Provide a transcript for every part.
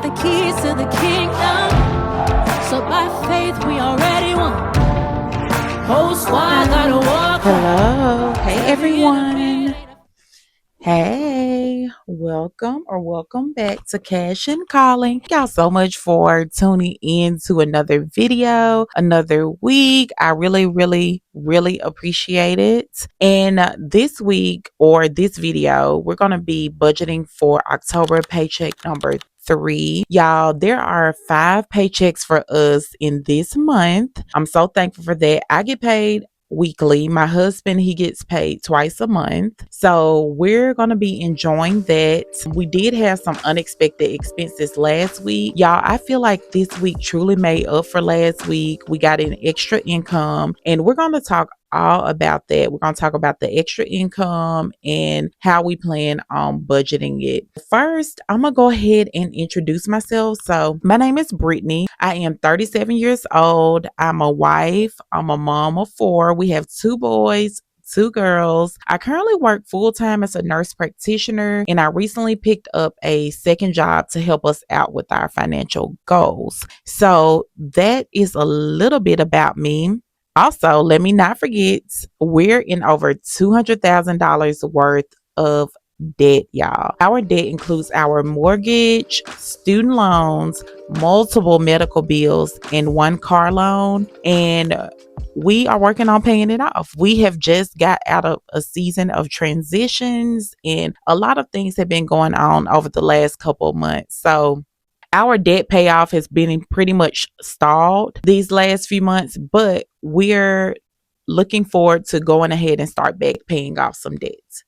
the keys to the kingdom. So by faith we already won. Whole squad gotta walk. Hello. Hey everyone. Hey, welcome back to Cash and Calling. Thank y'all so much for tuning in to another video, another week. I really appreciate it. And this week or this video, we're going to be budgeting for October paycheck number 3. Y'all, there are 5 paychecks for us in this month. I'm so thankful for that. I get paid weekly. My husband, he gets paid twice a month. So we're going to be enjoying that. We did have some unexpected expenses last week. Y'all, I feel like this week truly made up for last week. We got an extra income and we're going to talk all about that. We're going to talk about the extra income and how we plan on budgeting it. First, I'm going to go ahead and introduce myself. So my name is Brittany. I am 37 years old. I'm a wife. I'm a mom of 4. We have 2 boys, 2 girls. I currently work full-time as a nurse practitioner, and I recently picked up a second job to help us out with our financial goals. So that is a little bit about me. Also, let me not forget, we're in over $200,000 worth of debt, y'all. Our debt includes our mortgage, student loans, multiple medical bills, and 1 car loan. And we are working on paying it off. We have just got out of a season of transitions, and a lot of things have been going on over the last couple of months. So our debt payoff has been pretty much stalled these last few months, but we're looking forward to going ahead and start back paying off some debts.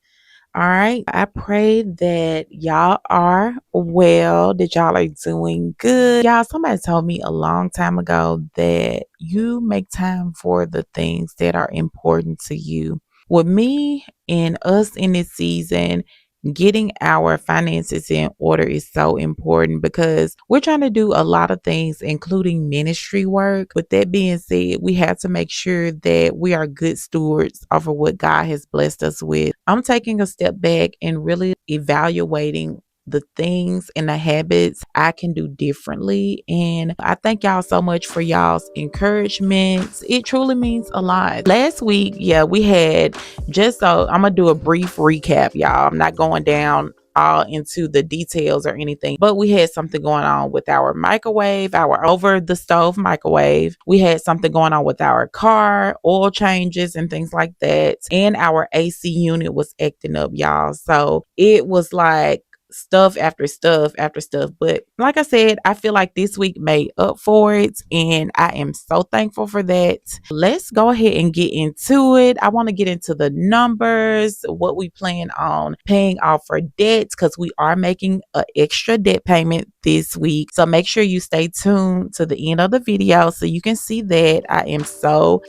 All right. I pray that y'all are well, that y'all are doing good. Y'all, somebody told me a long time ago that you make time for the things that are important to you. With me and us in this season, getting our finances in order is so important because we're trying to do a lot of things, including ministry work. With that being said, we have to make sure that we are good stewards over what God has blessed us with. I'm taking a step back and really evaluating the things and the habits I can do differently. And I thank y'all so much for y'all's encouragement. It truly means a lot. Last week, we had I'm gonna do a brief recap, y'all. I'm not going down all into the details or anything, but we had something going on with our microwave, our over the stove microwave. We had something going on with our car, oil changes and things like that. And our AC unit was acting up, y'all. So it was like stuff after stuff after stuff. But like I said, I feel like this week made up for it, and I am so thankful for that. Let's go ahead and get into it. I want to get into the numbers, what we plan on paying off for debts, because we are making an extra debt payment this week. So make sure you stay tuned to the end of the video so you can see that. I am so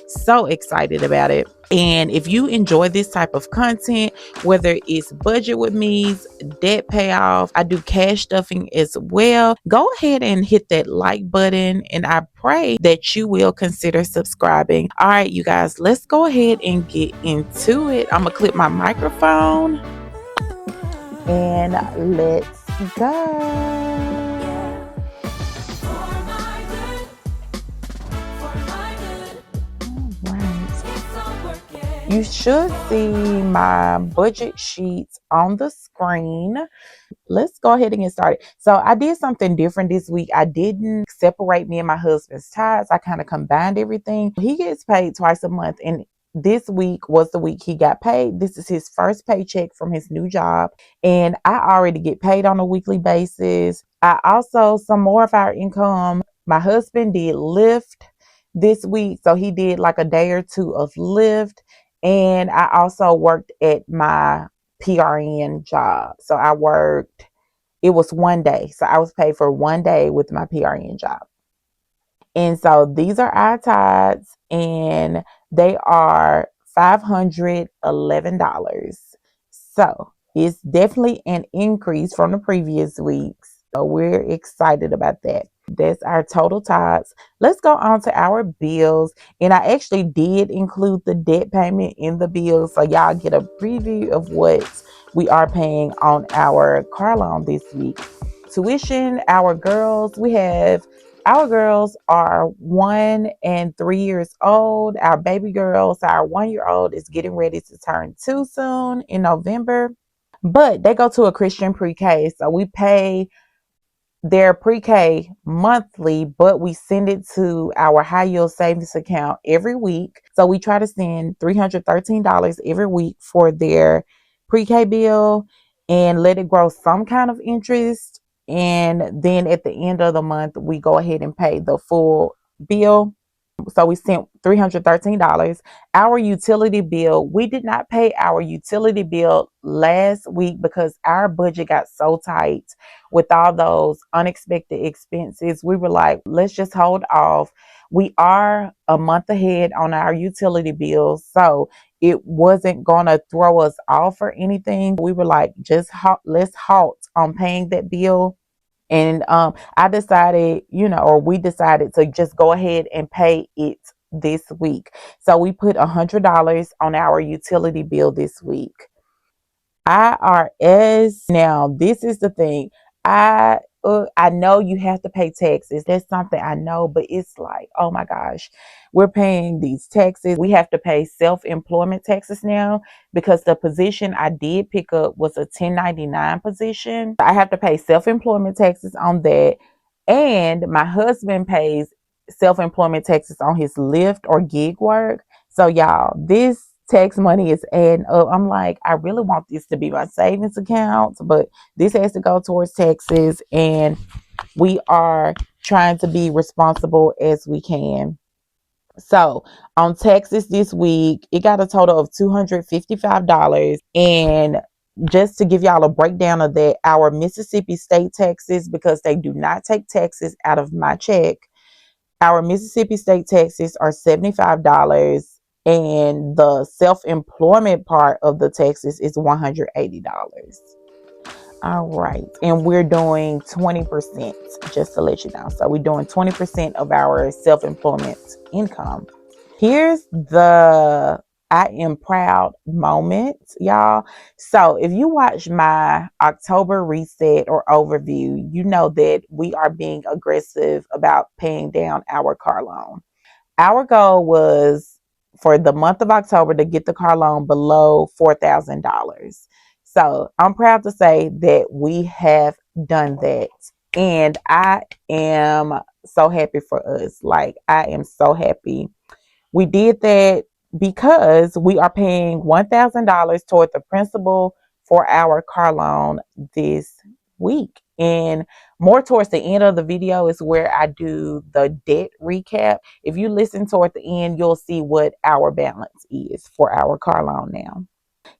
excited about it. And if you enjoy this type of content, whether it's budget with me's, debt payoff, I do cash stuffing as well, go ahead and hit that like button, and I pray that you will consider subscribing. All right, you guys, let's go ahead and get into it. I'm gonna clip my microphone and let's go. You should see my budget sheets on the screen. Let's go ahead and get started. So I did something different this week. I didn't separate me and my husband's tithes. I kind of combined everything. He gets paid twice a month, and this week was the week he got paid. This is his first paycheck from his new job, and I already get paid on a weekly basis. I also, some more of our income, my husband did Lyft this week, so he did like a day or 2 of Lyft. And I also worked at my PRN job. So it was 1 day. So I was paid for 1 day with my PRN job. And so these are our tithes, and they are $511. So it's definitely an increase from the previous weeks. So we're excited about that. That's our total tithes. Let's go on to our bills. And I actually did include the debt payment in the bills, so y'all get a preview of what we are paying on our car loan this week. tuition. Our girls are 1 and 3 years old. Our baby girls, our 1 year old is getting ready to turn 2 soon in November. But they go to a Christian pre-K. So we pay their pre-K monthly, but we send it to our high yield savings account every week. So we try to send $313 every week for their pre-K bill and let it grow some kind of interest. And then at the end of the month, we go ahead and pay the full bill. So we sent $313. Our utility bill, we did not pay our utility bill last week because our budget got so tight with all those unexpected expenses. We were like, let's just hold off. We are a month ahead on our utility bills, so it wasn't going to throw us off or anything. We were like, let's halt on paying that bill. And we decided to just go ahead and pay it this week. So we put $100 on our utility bill this week. IRS. Now, this is the thing. I know you have to pay taxes. That's something I know, but it's like, oh my gosh, we're paying these taxes. We have to pay self-employment taxes now because the position I did pick up was a 1099 position. I have to pay self-employment taxes on that. And my husband pays self-employment taxes on his Lyft or gig work. So y'all, this tax money is adding up. I'm like, I really want this to be my savings account, but this has to go towards taxes, and we are trying to be responsible as we can. So on taxes this week, it got a total of $255. And just to give y'all a breakdown of that, our Mississippi state taxes, because they do not take taxes out of my check, our Mississippi state taxes are $75, and the self-employment part of the taxes is $180. All right, and we're doing 20%, just to let you know. So we're doing 20% of our self-employment income. Here's the I am proud moment, y'all. So if you watch my October reset or overview, you know that we are being aggressive about paying down our car loan. Our goal was for the month of October to get the car loan below $4,000. So I'm proud to say that we have done that. And I am so happy for us. Like, I am so happy we did that because we are paying $1,000 toward the principal for our car loan this week. And more towards the end of the video is where I do the debt recap. If you listen toward the end, you'll see what our balance is for our car loan now.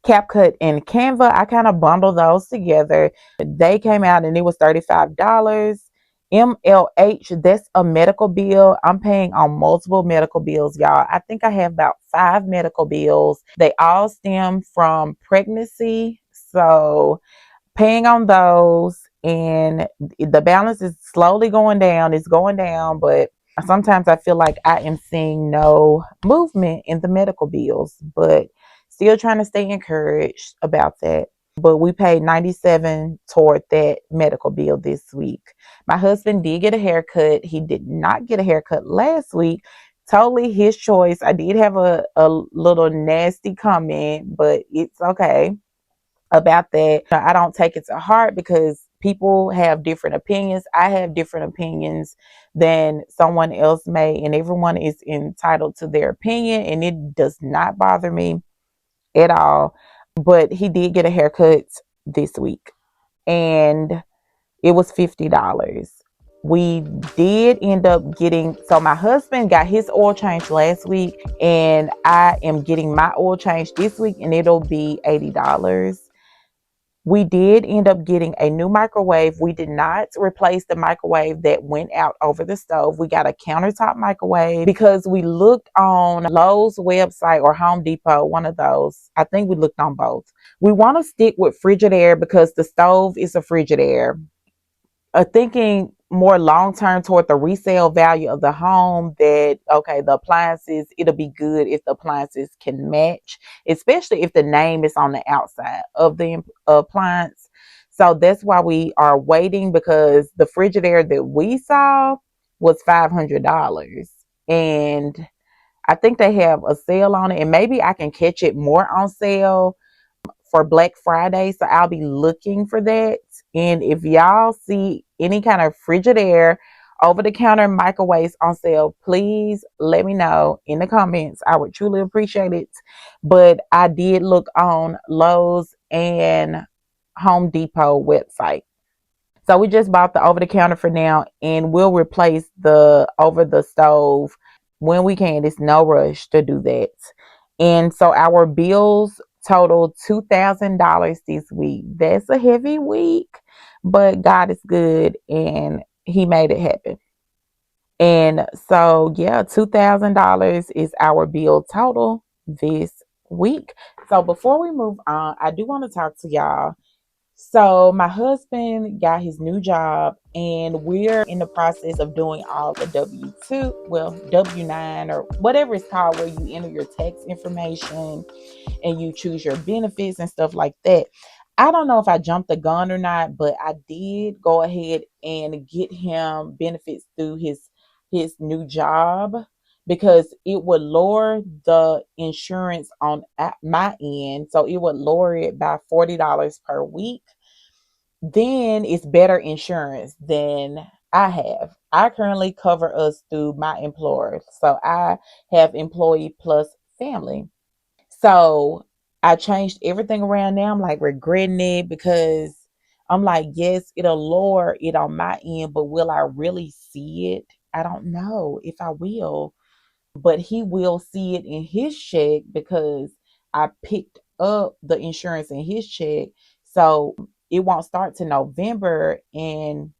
CapCut and Canva, I kind of bundle those together. They came out and it was $35. MLH, that's a medical bill. I'm paying on multiple medical bills, y'all. I think I have about 5 medical bills. They all stem from pregnancy. So paying on those, and the balance is slowly going down. It's going down, but sometimes I feel like I am seeing no movement in the medical bills, but still trying to stay encouraged about that. But we paid $97 toward that medical bill this week. My husband did get a haircut. He did not get a haircut last week. Totally his choice. I did have a little nasty comment, but it's okay about that. I don't take it to heart because people have different opinions. I have different opinions than someone else may, and everyone is entitled to their opinion, and it does not bother me at all. But he did get a haircut this week, and it was $50. We did end up getting, so my husband got his oil change last week, and I am getting my oil change this week, and it'll be $80. We did end up getting a new microwave. We did not replace the microwave that went out over the stove. We got a countertop microwave because we looked on Lowe's website or Home Depot, one of those. I think we looked on both. We want to stick with Frigidaire because the stove is a Frigidaire. Thinking more long term toward the resale value of the home, that okay, the appliances, it'll be good if the appliances can match, especially if the name is on the outside of the appliance. So that's why we are waiting, because the Frigidaire that we saw was $500. And I think they have a sale on it, and maybe I can catch it more on sale for Black Friday. So I'll be looking for that. And if y'all see any kind of Frigidaire, over the counter microwaves on sale, please let me know in the comments. I would truly appreciate it. But I did look on Lowe's and Home Depot website. So we just bought the over the counter for now, and we'll replace the over the stove when we can. It's no rush to do that. And so our bills total $2,000 this week. That's a heavy week, but God is good and He made it happen. And so, yeah, $2,000 is our bill total this week. So before we move on, I do want to talk to y'all. So my husband got his new job, and we're in the process of doing all the W-2, well, W-9 or whatever it's called, where you enter your tax information and you choose your benefits and stuff like that. I don't know if I jumped the gun or not, but I did go ahead and get him benefits through his new job, because it would lower the insurance on at my end. So it would lower it by $40 per week. Then it's better insurance than I have. I currently cover us through my employer. So I have employee plus family. So I changed everything around now. I'm like regretting it, because I'm like, yes, it'll lower it on my end, but will I really see it? I don't know if I will, but he will see it in his check, because I picked up the insurance in his check. So it won't start to November. And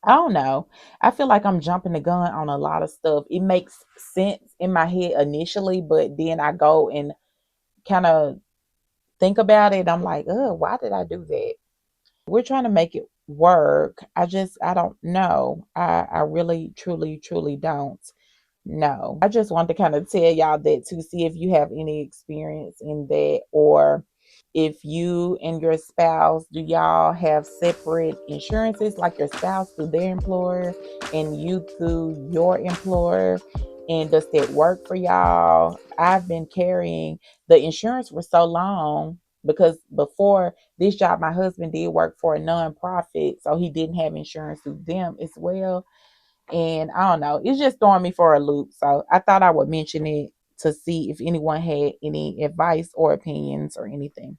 I don't know. I feel like I'm jumping the gun on a lot of stuff. It makes sense in my head initially, but then I go and kind of think about it. I'm like, oh, why did I do that? We're trying to make it work. I don't know. I really, truly, truly don't know. I just wanted to kind of tell y'all that, to see if you have any experience in that, or if you and your spouse, do y'all have separate insurances, like your spouse through their employer and you through your employer? And does that work for y'all? I've been carrying the insurance for so long, because before this job, my husband did work for a nonprofit, so he didn't have insurance through them as well. And I don't know, it's just throwing me for a loop. So I thought I would mention it to see if anyone had any advice or opinions or anything.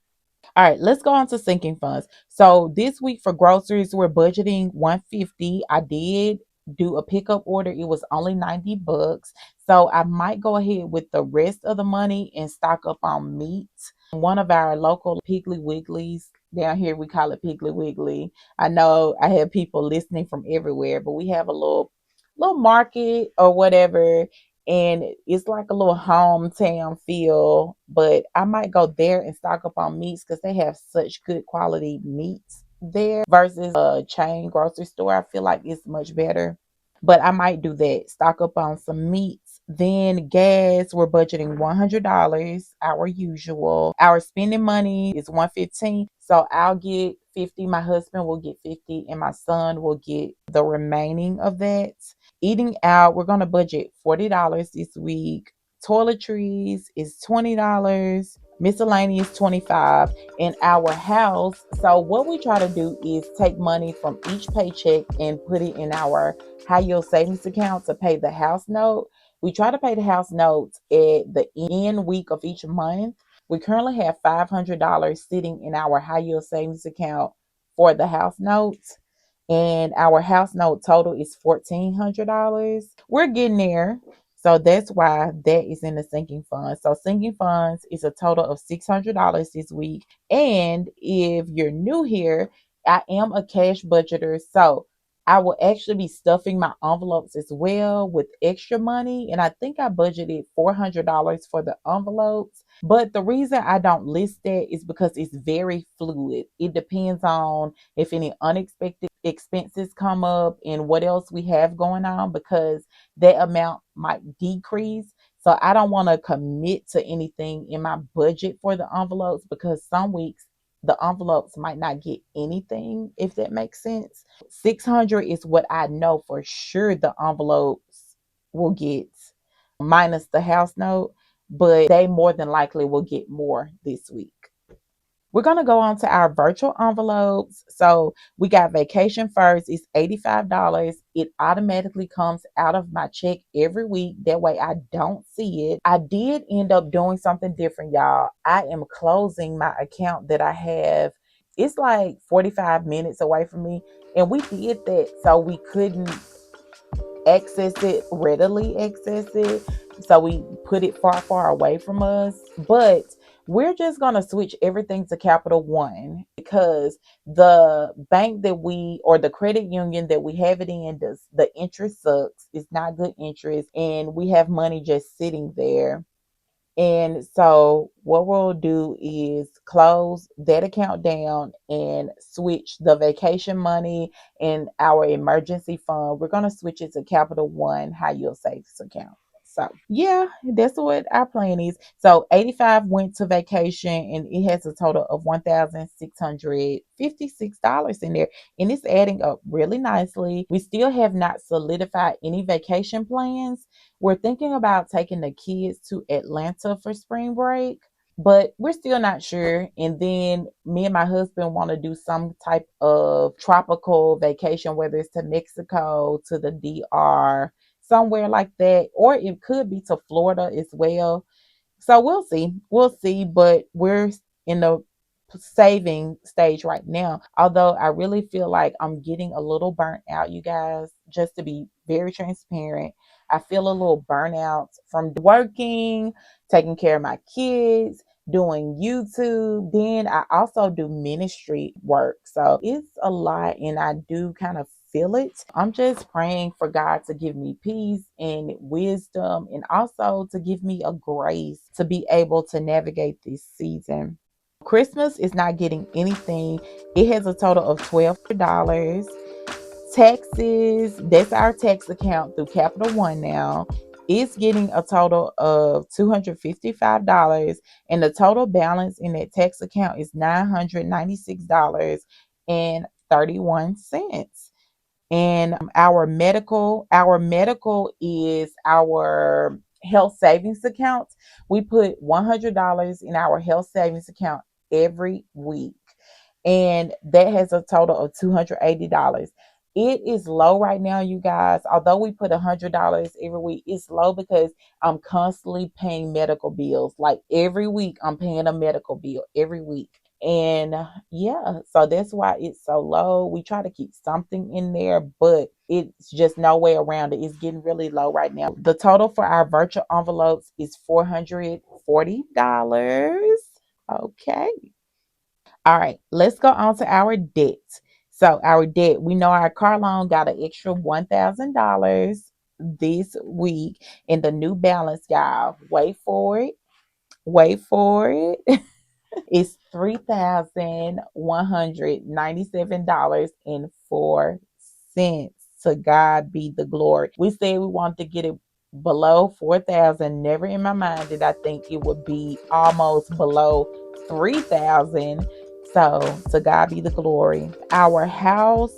All right, let's go on to sinking funds. So this week for groceries, we're budgeting 150. I did do a pickup order. It was only $90. So I might go ahead with the rest of the money and stock up on meat. One of our local Piggly Wigglies, down here we call it Piggly Wiggly. I know I have people listening from everywhere, but we have a little market or whatever, and it's like a little hometown feel. But I might go there and stock up on meats, because they have such good quality meats there versus a chain grocery store. I feel like it's much better. But I might do that, stock up on some meats. Then gas, we're budgeting $100, our usual. Our spending money is 115. So I'll get 50, my husband will get 50, and my son will get the remaining of that. Eating out, we're gonna budget $40 this week. Toiletries is $20. Miscellaneous 25. In our house, so what we try to do is take money from each paycheck and put it in our high yield savings account to pay the house note. We try to pay the house notes at the end week of each month. We currently have $500 sitting in our high yield savings account for the house notes, and our house note total is $1,400. We're getting there. So that's why that is in the sinking fund. So sinking funds is a total of $600 this week. And if you're new here, I am a cash budgeter. So I will actually be stuffing my envelopes as well with extra money. And I think I budgeted $400 for the envelopes. But the reason I don't list that is because it's very fluid. It depends on if any unexpected expenses come up and what else we have going on, because that amount might decrease. So I don't want to commit to anything in my budget for the envelopes, because some weeks the envelopes might not get anything, if that makes sense. 600 is what I know for sure the envelopes will get, minus the house note, but they more than likely will get more this week. We're going to go on to our virtual envelopes. So we got vacation first. It's $85. It automatically comes out of my check every week. That way I don't see it. I did end up doing something different, y'all. I am closing my account that I have. It's like 45 minutes away from me. And we did that so we couldn't readily access it. So we put it far, far away from us. But we're just going to switch everything to Capital One because the bank that or the credit union that we have it in, the interest sucks. It's not good interest. And we have money just sitting there. And so what we'll do is close that account down and switch the vacation money and our emergency fund. We're going to switch it to Capital One high yield savings account. So yeah, that's what our plan is. So 85 went to vacation and it has a total of $1,656 in there. And it's adding up really nicely. We still have not solidified any vacation plans. We're thinking about taking the kids to Atlanta for spring break, but we're still not sure. And then me and my husband want to do some type of tropical vacation, whether it's to Mexico, to the DR, somewhere like that, or it could be to Florida as well. So we'll see. We'll see, but we're in the saving stage right now. Although I really feel like I'm getting a little burnt out, you guys, just to be very transparent. I feel a little burnout from working, taking care of my kids, doing YouTube. Then I also do ministry work. So it's a lot and I do kind of feel it. I'm just praying for God to give me peace and wisdom and also to give me a grace to be able to navigate this season. Christmas is not getting anything. It has a total of $12. Taxes, that's our tax account through Capital One now. It's getting a total of $255, and the total balance in that tax account is $996.31. And our medical is our health savings account. We put $100 in our health savings account every week, and that has a total of $280. It is low right now, you guys. Although we put $100 every week, it's low because I'm constantly paying medical bills. Like every week I'm paying a medical bill every week. And yeah, so that's why it's so low. We try to keep something in there, but it's just no way around it. It's getting really low right now. The total for our virtual envelopes is $440. Okay. All right, let's go on to our debt. So our debt, we know our car loan got an extra $1,000 this week. And the new balance, y'all, wait for it. Wait for it. It's $3,197.04. To God be the glory. We said we wanted to get it below 4,000. Never in my mind did I think it would be almost below 3,000. So to God be the glory. Our house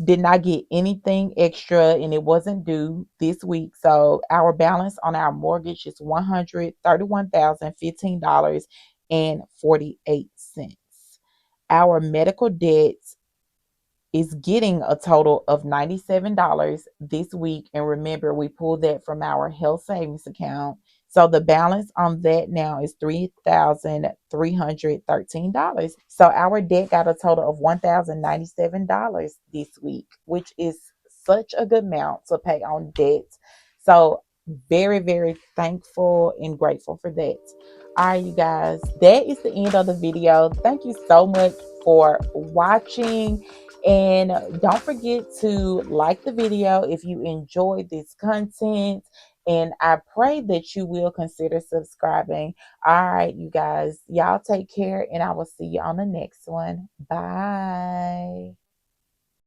did not get anything extra and it wasn't due this week. So our balance on our mortgage is $131,015.48. Our medical debt is getting a total of $97 this week. And remember, we pulled that from our health savings account. So the balance on that now is $3,313. So our debt got a total of $1,097 this week, which is such a good amount to pay on debt. So very, very thankful and grateful for that. All right, you guys, that is the end of the video. Thank you so much for watching. And don't forget to like the video if you enjoyed this content. And I pray that you will consider subscribing. All right, you guys, y'all take care, and I will see you on the next one. Bye.